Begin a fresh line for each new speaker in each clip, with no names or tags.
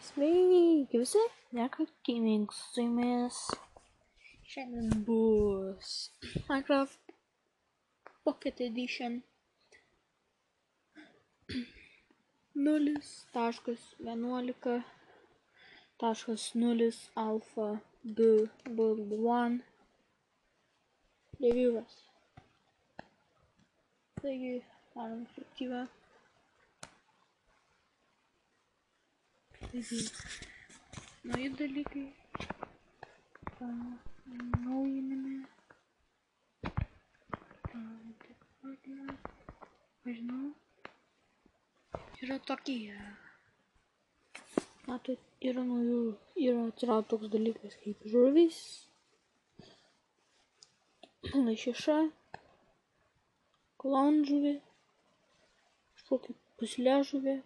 Sveiki visi, Neka Gaming su jumis. Šiandien bus Minecraft Pocket Edition 0.11.0 Alpha 2 Build 1 review'as. Taigi, darom efektyvą. Taigi, nauji dalykai. Naujinime. Nežinau. Yra tokie. Matot, yra naujų. Atsirado toks dalykas kaip žuvis. Lašiša. Klaunžuvė. Kažkokia puslėžuvė.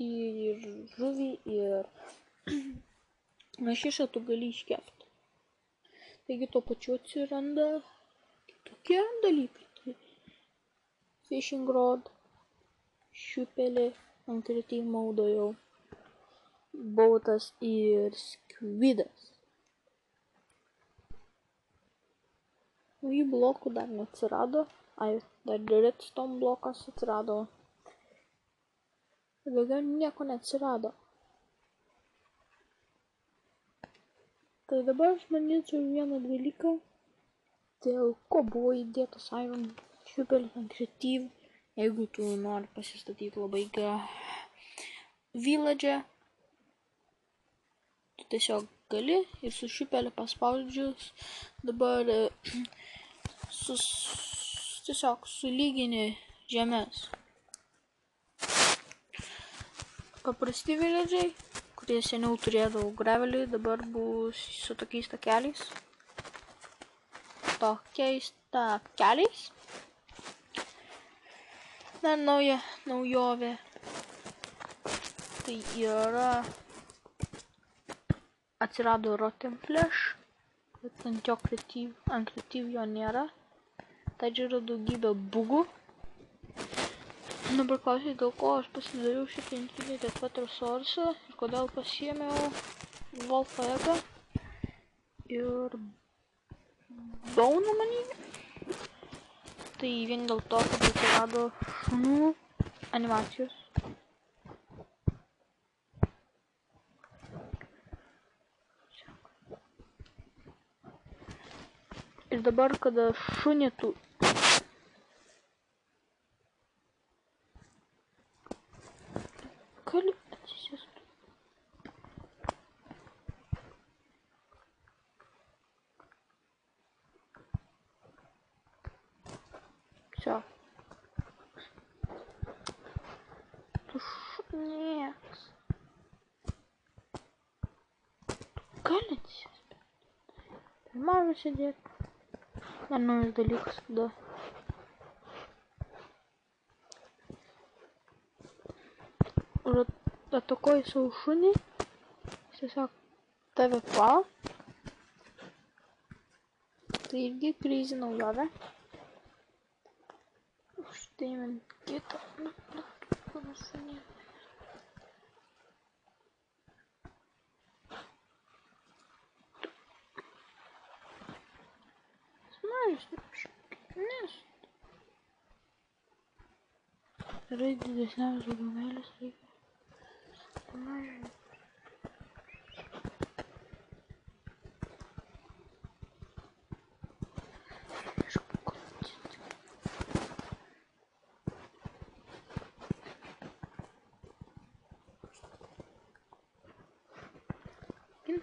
Ir žuvį ir lašišą tu gali iškepti. Taigi tuo pačiu atsiranda kitokie dalykai. Tai fishing rod, šiupelė, ant kreatyv maudo jau, bautas ir skvidas. Naujų blokų dar neatsirado. Dar redstone blokas atsirado. Daugiau nieko neatsirado. Tai dabar aš manyčiau vieną dalyką, dėl ko buvo įdėtas iron šiupelis ant kreatyv. Jeigu tu nori pasistatyti labai village, tu tiesiog gali ir su šiupeliu paspaudžius dabar tiesiog sulygini žemės. Paprasti village'ai, kurie seniau turėdavo gravelį, dabar bus su tokiais takeliais. Dar nauja naujovė. Tai yra atsirado rotten flash, bet ant kreatyv jo nėra. Tai yra daugybė bugų. Dabar klausiai, dėl ko aš pasidariau šitą Infinite Fat Resource ir kodėl pasiėmiau Wolf Egg ir Bone manimi. Tai vien dėl to, kad atsirado šunų animacijos. Ir dabar, kada šunį tu gali atsisėsti. Все. Tu šunieks. Gali atsisėsti. Per mažą sėdėti. Dar naujas dalykas tada. Ir atakoji savo šunį. Jis tiesiog tave puola. Tai irgi crazy naujovė. Štai man kitą. Pana šunį. Smažus nes. Gerai didesnėms daugiaumelis reikia. Pamažinti.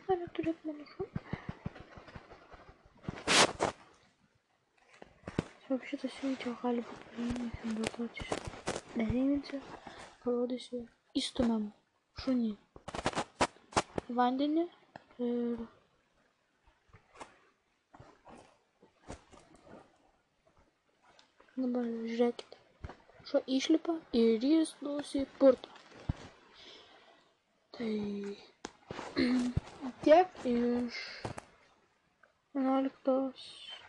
Nori turėti mano šunį. Šitas video gali būti paėmėsim, dėl to tiesiog nereiminsiu. Parodysiu, įstumiam šunį į vandenį ir dabar žiūrėkite. Šuo išlipa ir jis nusipurto. Tai tiek iš 11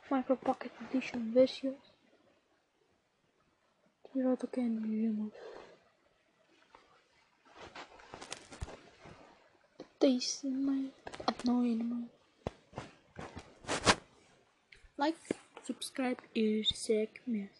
Minecraft Pocket Edition versijos. Tai yra tokia nežymus. pataisymai, atnaujinimai. Like, subscribe ir sėkmės.